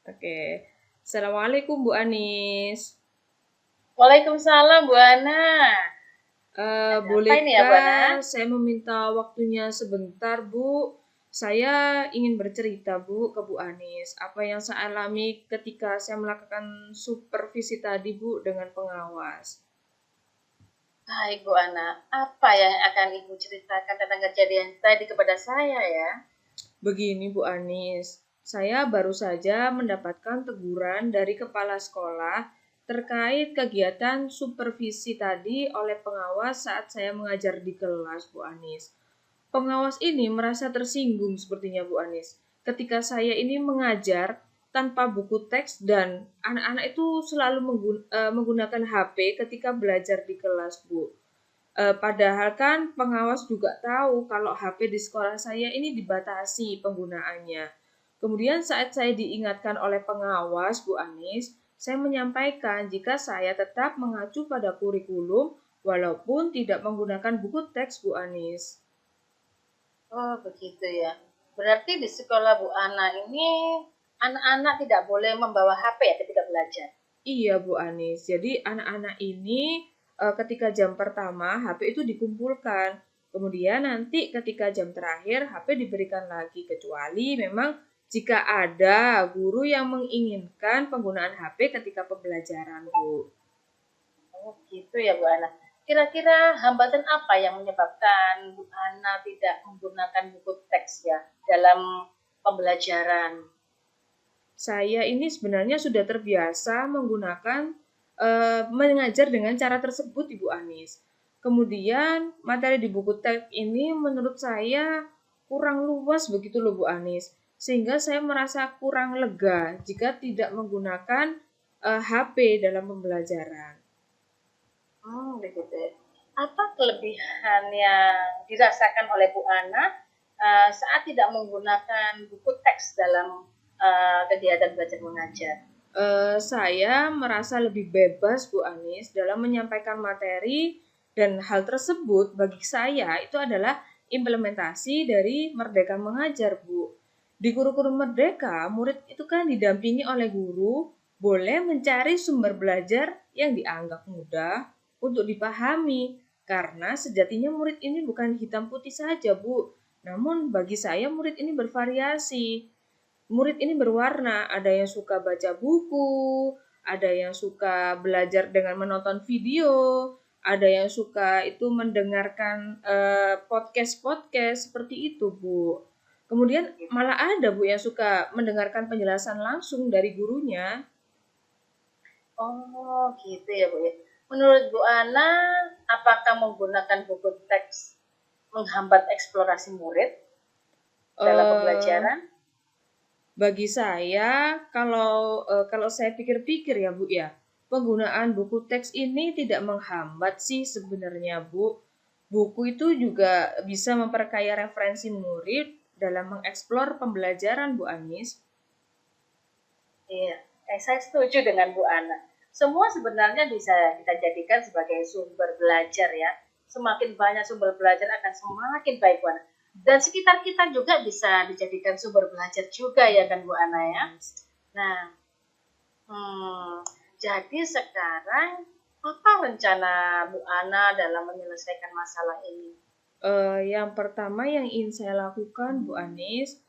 Oke. Assalamualaikum Bu Anis. Waalaikumsalam Bu Ana. Ada apa ini ya Bu Ana? Bolehkah saya meminta waktunya sebentar Bu? Saya ingin bercerita Bu ke Bu Anis. Apa yang saya alami ketika saya melakukan supervisi tadi Bu dengan pengawas. Baik Bu Ana, apa yang akan Ibu ceritakan tentang kejadian tadi kepada saya ya? Begini Bu Anis, saya baru saja mendapatkan teguran dari kepala sekolah terkait kegiatan supervisi tadi oleh pengawas saat saya mengajar di kelas Bu Anis. Pengawas ini merasa tersinggung sepertinya Bu Anis. Ketika saya ini mengajar tanpa buku teks dan anak-anak itu selalu menggunakan HP ketika belajar di kelas Bu. Padahal kan pengawas juga tahu kalau HP di sekolah saya ini dibatasi penggunaannya. Kemudian saat saya diingatkan oleh pengawas Bu Anis, saya menyampaikan jika saya tetap mengacu pada kurikulum walaupun tidak menggunakan buku teks Bu Anis. Oh begitu ya. Berarti di sekolah Bu Ana ini anak-anak tidak boleh membawa HP ya ketika belajar? Iya Bu Anis, jadi anak-anak ini ketika jam pertama HP itu dikumpulkan. Kemudian nanti ketika jam terakhir HP diberikan lagi kecuali memang jika ada guru yang menginginkan penggunaan HP ketika pembelajaran Bu. Oh gitu ya Bu Ana. Kira-kira hambatan apa yang menyebabkan Bu Ana tidak menggunakan buku teks ya dalam pembelajaran? Saya ini sebenarnya sudah terbiasa menggunakan mengajar dengan cara tersebut Ibu Anis. Kemudian materi di buku teks ini menurut saya kurang luas begitu loh Bu Anis. Sehingga saya merasa kurang lega jika tidak menggunakan HP dalam pembelajaran. Begitu ya. Apa kelebihan yang dirasakan oleh Bu Ana saat tidak menggunakan buku teks dalam kegiatan belajar mengajar? Saya merasa lebih bebas Bu Anis dalam menyampaikan materi dan hal tersebut bagi saya itu adalah implementasi dari Merdeka Mengajar Bu. Di kurikulum Merdeka, murid itu kan didampingi oleh guru, boleh mencari sumber belajar yang dianggap mudah untuk dipahami. Karena sejatinya murid ini bukan hitam putih saja Bu, namun bagi saya murid ini bervariasi. Murid ini berwarna, ada yang suka baca buku, ada yang suka belajar dengan menonton video, ada yang suka itu mendengarkan podcast-podcast seperti itu, Bu. Kemudian malah ada Bu yang suka mendengarkan penjelasan langsung dari gurunya. Oh, gitu ya, Bu ya. Menurut Bu Ana, apakah menggunakan buku teks menghambat eksplorasi murid dalam Eh, pembelajaran? Bagi saya, kalau saya pikir-pikir ya Bu ya, penggunaan buku teks ini tidak menghambat sih sebenarnya Bu. Buku itu juga bisa memperkaya referensi murid dalam mengeksplor pembelajaran Bu Anis. Iya, saya setuju dengan Bu Ana. Semua sebenarnya bisa kita jadikan sebagai sumber belajar ya. Semakin banyak sumber belajar akan semakin baik Bu Ana. Dan sekitar kita juga bisa dijadikan sumber belajar juga ya kan Bu Ana ya. Nah, jadi sekarang apa rencana Bu Ana dalam menyelesaikan masalah ini? Yang pertama yang ingin saya lakukan Bu Anis,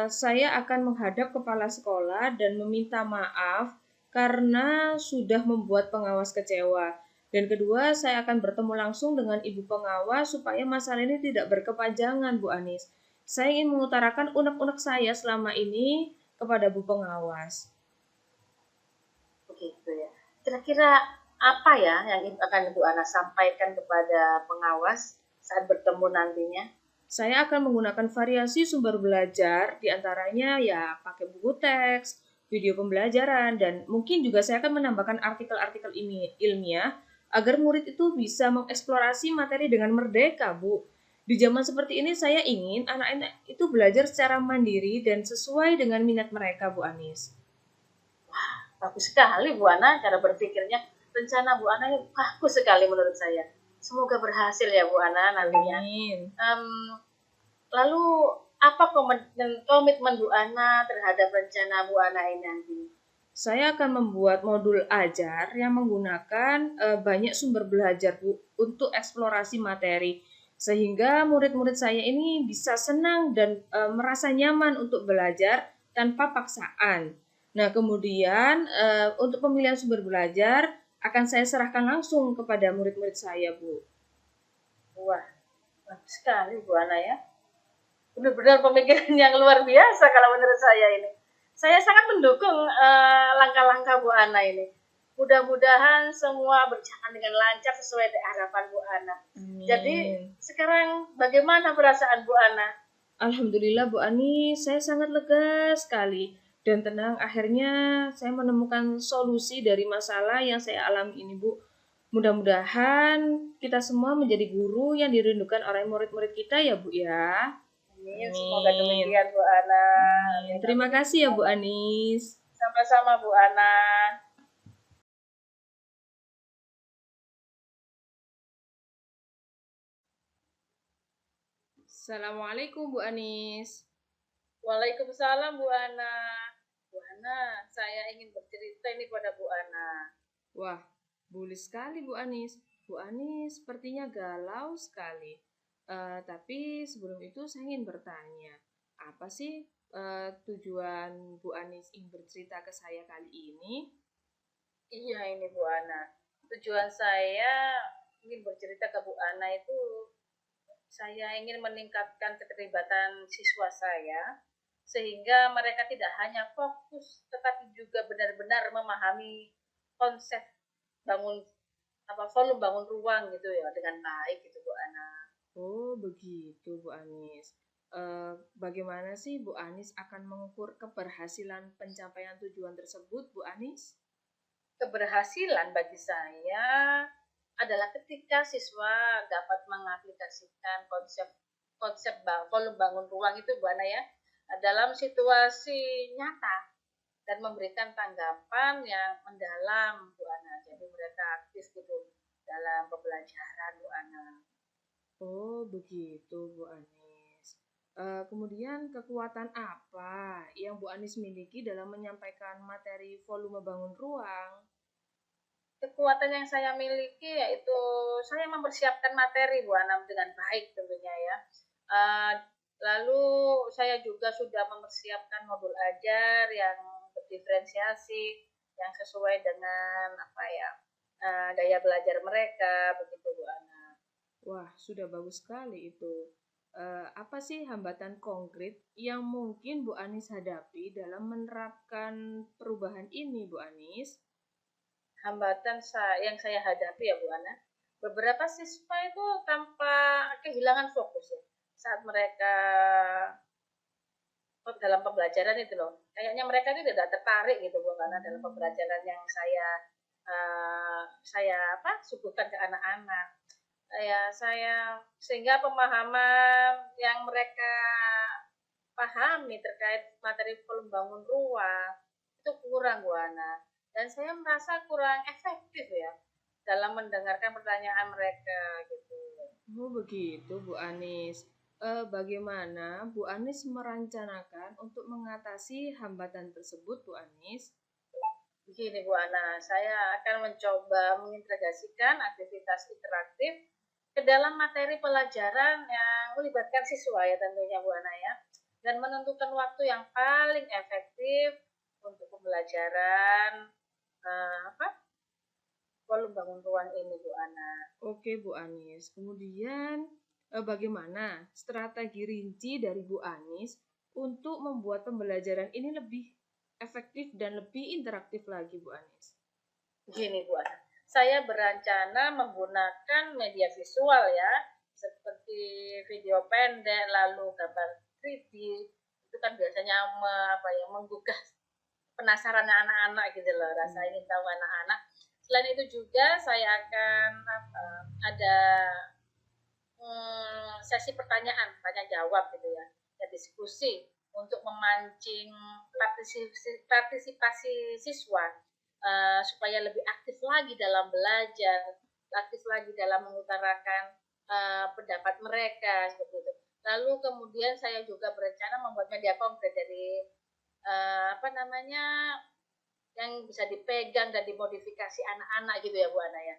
saya akan menghadap kepala sekolah dan meminta maaf karena sudah membuat pengawas kecewa. Dan kedua, saya akan bertemu langsung dengan ibu pengawas supaya masalah ini tidak berkepanjangan, Bu Anis. Saya ingin mengutarakan unek-unek saya selama ini kepada Bu Pengawas. Begitu ya. Kira-kira apa ya yang akan Bu Ana sampaikan kepada pengawas saat bertemu nantinya? Saya akan menggunakan variasi sumber belajar, diantaranya ya pakai buku teks, video pembelajaran, dan mungkin juga saya akan menambahkan artikel-artikel ilmiah agar murid itu bisa mengeksplorasi materi dengan merdeka, Bu. Di zaman seperti ini saya ingin anak-anak itu belajar secara mandiri dan sesuai dengan minat mereka, Bu Anis. Bagus sekali Bu Ana cara berpikirnya. Rencana Bu Ana ini bagus sekali menurut saya. Semoga berhasil ya Bu Ana nantinya. Amin. Lalu Apa komitmen Bu Ana terhadap rencana Bu Ana ini nanti? Saya akan membuat modul ajar yang menggunakan banyak sumber belajar Bu untuk eksplorasi materi sehingga murid-murid saya ini bisa senang dan merasa nyaman untuk belajar tanpa paksaan. Nah, kemudian untuk pemilihan sumber belajar akan saya serahkan langsung kepada murid-murid saya, Bu. Wah, bagus sekali Bu Ana ya. Benar-benar pemikiran yang luar biasa kalau menurut saya ini. Saya sangat mendukung langkah-langkah Bu Ana ini. Mudah-mudahan semua berjalan dengan lancar sesuai dengan harapan Bu Ana. Jadi sekarang bagaimana perasaan Bu Ana? Alhamdulillah Bu Ani, saya sangat lega sekali dan tenang. Akhirnya saya menemukan solusi dari masalah yang saya alami ini Bu. Mudah-mudahan kita semua menjadi guru yang dirindukan oleh murid-murid kita ya Bu ya. Amin. Semoga demikian Bu Ana. Amin. Terima kasih ya Bu Anis. Sama-sama Bu Ana. Assalamualaikum Bu Anis. Waalaikumsalam Bu Ana. Bu Ana, saya ingin bercerita ini pada Bu Ana. Wah, boleh sekali Bu Anis. Bu Anis sepertinya galau sekali. Tapi sebelum itu saya ingin bertanya, apa sih tujuan Bu Anis ingin bercerita ke saya kali ini? Iya ini Bu Ana. Tujuan saya ingin bercerita ke Bu Ana itu saya ingin meningkatkan keterlibatan siswa saya sehingga mereka tidak hanya fokus tetapi juga benar-benar memahami konsep bangun volume bangun ruang gitu ya dengan baik gitu Bu Ana. Oh begitu Bu Anis. Bagaimana sih Bu Anis akan mengukur keberhasilan pencapaian tujuan tersebut Bu Anis? Keberhasilan bagi saya adalah ketika siswa dapat mengaplikasikan konsep volume bangun ruang itu Bu Ana ya dalam situasi nyata dan memberikan tanggapan yang mendalam Bu Ana. Jadi mereka aktif gitu dalam pembelajaran Bu Ana. Oh begitu Bu Anis. Kemudian kekuatan apa yang Bu Anis miliki dalam menyampaikan materi volume bangun ruang? Kekuatan yang saya miliki yaitu saya mempersiapkan materi Bu Ana dengan baik tentunya ya. Lalu saya juga sudah mempersiapkan modul ajar yang berdiferensiasi yang sesuai dengan daya belajar mereka begitu Bu Ana. Wah, sudah bagus sekali itu. Apa sih hambatan konkret yang mungkin Bu Anis hadapi dalam menerapkan perubahan ini, Bu Anis? Hambatan yang saya hadapi ya Bu Ana, beberapa siswa itu tanpa kehilangan fokus ya saat mereka dalam pembelajaran itu loh. Kayaknya mereka ini tidak tertarik gitu Bu Ana dalam pembelajaran yang saya suguhkan ke anak-anak. Saya sehingga pemahaman yang mereka pahami terkait materi pembangun ruang itu kurang Bu Ana dan saya merasa kurang efektif ya dalam mendengarkan pertanyaan mereka gitu. Oh, begitu Bu Anis. Bagaimana Bu Anis merencanakan untuk mengatasi hambatan tersebut, Bu Anis? Begini Bu Ana, saya akan mencoba mengintegrasikan aktivitas interaktif ke dalam materi pelajaran yang melibatkan siswa ya tentunya Bu Ana ya, dan menentukan waktu yang paling efektif untuk pembelajaran volume bangun ruang ini Bu Ana. Oke Bu Anis. Kemudian bagaimana strategi rinci dari Bu Anis untuk membuat pembelajaran ini lebih efektif dan lebih interaktif lagi Bu Anis? Begini Bu Ana, saya berencana menggunakan media visual ya, seperti video pendek, lalu gambar 3D, itu kan biasanya menggugah penasaran anak-anak gitu loh, rasa ingin tahu anak-anak. Selain itu juga saya akan ada sesi pertanyaan, tanya jawab gitu ya, diskusi untuk memancing partisipasi siswa supaya lebih aktif lagi dalam belajar, aktif lagi dalam mengutarakan pendapat mereka seperti itu. Lalu kemudian saya juga berencana membuat media konkret dari apa namanya yang bisa dipegang dan dimodifikasi anak-anak gitu ya Bu Ana ya.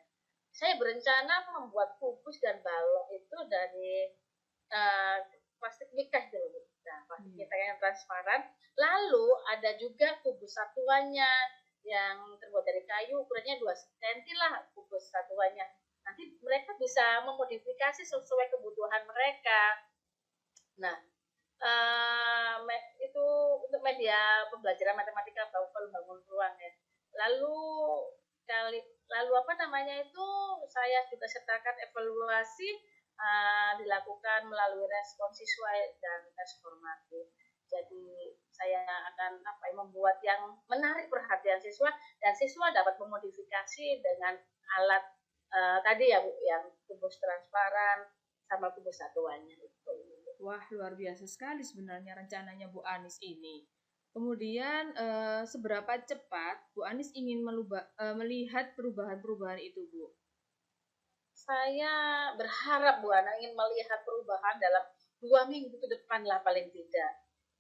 Saya berencana membuat kubus dan balok itu dari uh, plastik mikas dulu. Nah, plastik mikas yang transparan. Lalu ada juga kubus satuannya yang terbuat dari kayu, ukurannya 2 cm lah kubus satuannya. Nanti mereka bisa memodifikasi sesuai kebutuhan mereka. Nah, itu untuk media pembelajaran matematika bangun ruang ya. Lalu lalu apa namanya itu saya juga sertakan evaluasi dilakukan melalui respon siswa dan tes formatif. Jadi saya akan membuat yang menarik perhatian siswa dan siswa dapat memodifikasi dengan alat tadi ya Bu, yang kubus transparan sama kubus satuannya itu. Wah, luar biasa sekali sebenarnya rencananya Bu Anis ini. Kemudian, seberapa cepat Bu Anis ingin melihat perubahan-perubahan itu, Bu? Saya berharap Bu Ana ingin melihat perubahan dalam 2 minggu ke depan lah paling tidak.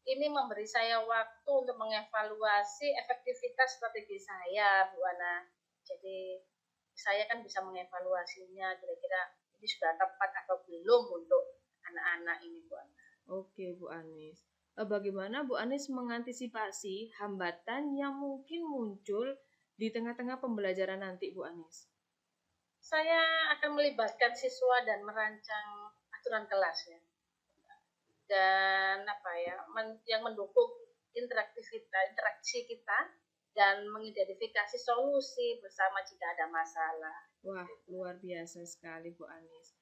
Ini memberi saya waktu untuk mengevaluasi efektivitas strategi saya, Bu Ana. Jadi saya kan bisa mengevaluasinya kira-kira ini sudah tepat atau belum untuk anak-anak ini, Bu Ana. Oke, Bu Anis. Bagaimana Bu Anis mengantisipasi hambatan yang mungkin muncul di tengah-tengah pembelajaran nanti, Bu Anis? Saya akan melibatkan siswa dan merancang aturan kelas ya. Dan yang mendukung interaksi kita dan mengidentifikasi solusi bersama jika ada masalah. Wah, luar biasa sekali Bu Anis.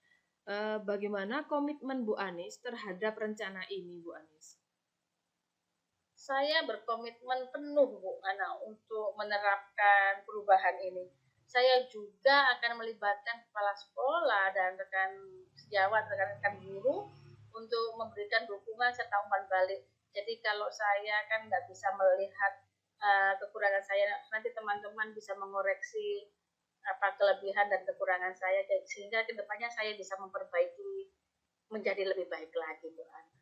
Bagaimana komitmen Bu Anis terhadap rencana ini, Bu Anis? Saya berkomitmen penuh Bu Ana untuk menerapkan perubahan ini. Saya juga akan melibatkan kepala sekolah dan rekan sejawat, rekan-rekan guru untuk memberikan dukungan serta umpan balik. Jadi kalau saya kan nggak bisa melihat kekurangan saya, nanti teman-teman bisa mengoreksi apa kelebihan dan kekurangan saya, sehingga kedepannya saya bisa memperbaiki menjadi lebih baik lagi, Bu Ana.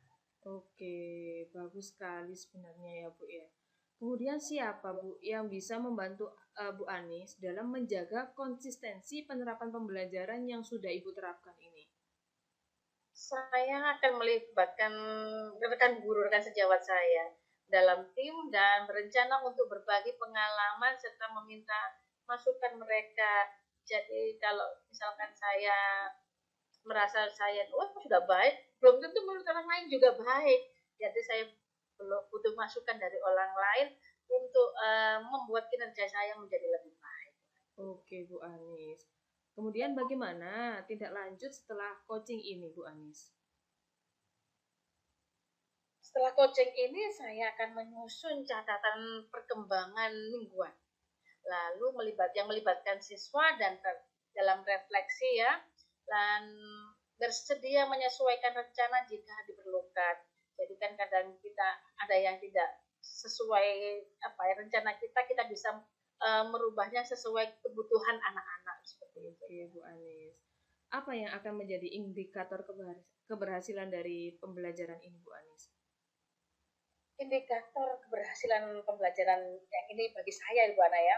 Oke, bagus sekali sebenarnya ya Bu ya. Kemudian siapa Bu yang bisa membantu Bu Anis dalam menjaga konsistensi penerapan pembelajaran yang sudah Ibu terapkan ini? Saya akan melibatkan rekan guru, rekan sejawat saya dalam tim dan berencana untuk berbagi pengalaman serta meminta masukan mereka. Jadi kalau misalkan saya merasa saya sudah baik, belum tentu menurut orang lain juga baik. Jadi saya belum butuh masukan dari orang lain untuk membuat kinerja saya menjadi lebih baik. Oke Bu Anis. Kemudian bagaimana tindak lanjut setelah coaching ini Bu Anis? Setelah coaching ini saya akan menyusun catatan perkembangan mingguan. Lalu melibatkan siswa dan dalam refleksi ya, dan bersedia menyesuaikan rencana jika diperlukan. Jadi kan kadang kita ada yang tidak sesuai rencana kita bisa merubahnya sesuai kebutuhan anak-anak seperti itu. Oke Bu Anis. Apa yang akan menjadi indikator keberhasilan dari pembelajaran ini Bu Anis? Indikator keberhasilan pembelajaran yang ini bagi saya Ibu Ana ya,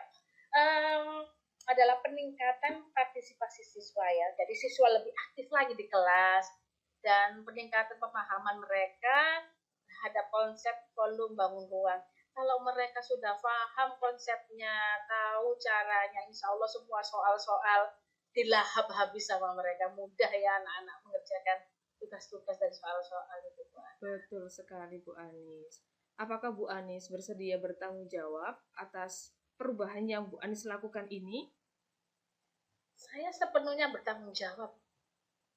adalah peningkatan partisipasi siswa ya. Jadi siswa lebih aktif lagi di kelas dan peningkatan pemahaman mereka terhadap konsep volume bangun ruang. Kalau mereka sudah paham konsepnya, tahu caranya, insya Allah semua soal-soal dilahap habis sama mereka. Mudah ya anak-anak mengerjakan tugas-tugas dan soal-soal itu. Betul sekali Bu Anis. Apakah Bu Anis bersedia bertanggung jawab atas perubahan yang Bu Anis lakukan ini? Saya sepenuhnya bertanggung jawab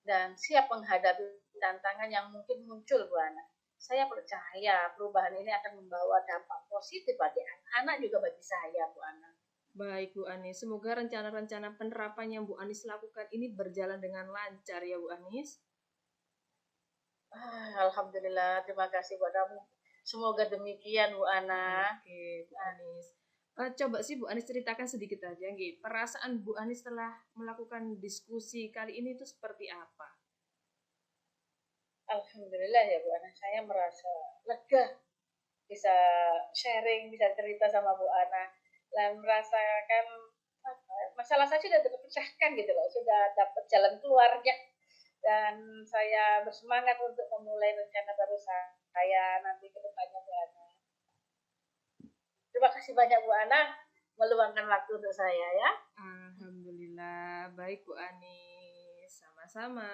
dan siap menghadapi tantangan yang mungkin muncul, Bu Ana. Saya percaya perubahan ini akan membawa dampak positif bagi anak-anak juga bagi saya, Bu Ana. Baik Bu Anis, semoga rencana-rencana penerapan yang Bu Anis lakukan ini berjalan dengan lancar ya Bu Anis. Alhamdulillah, terima kasih buat kamu. Semoga demikian Bu Ana. Oke Bu Anis. Coba sih Bu Anis ceritakan sedikit aja, nggih. Perasaan Bu Anis setelah melakukan diskusi kali ini itu seperti apa? Alhamdulillah ya Bu Ana, saya merasa lega bisa sharing, bisa cerita sama Bu Ana, dan merasakan masalah saya sudah terpecahkan gitu loh, sudah dapat jalan keluarnya, dan saya bersemangat untuk memulai rencana baru saya nanti ke depannya Bu Ana. Terima kasih banyak Bu Ana meluangkan waktu untuk saya ya. Alhamdulillah, baik Bu Anis. Sama-sama.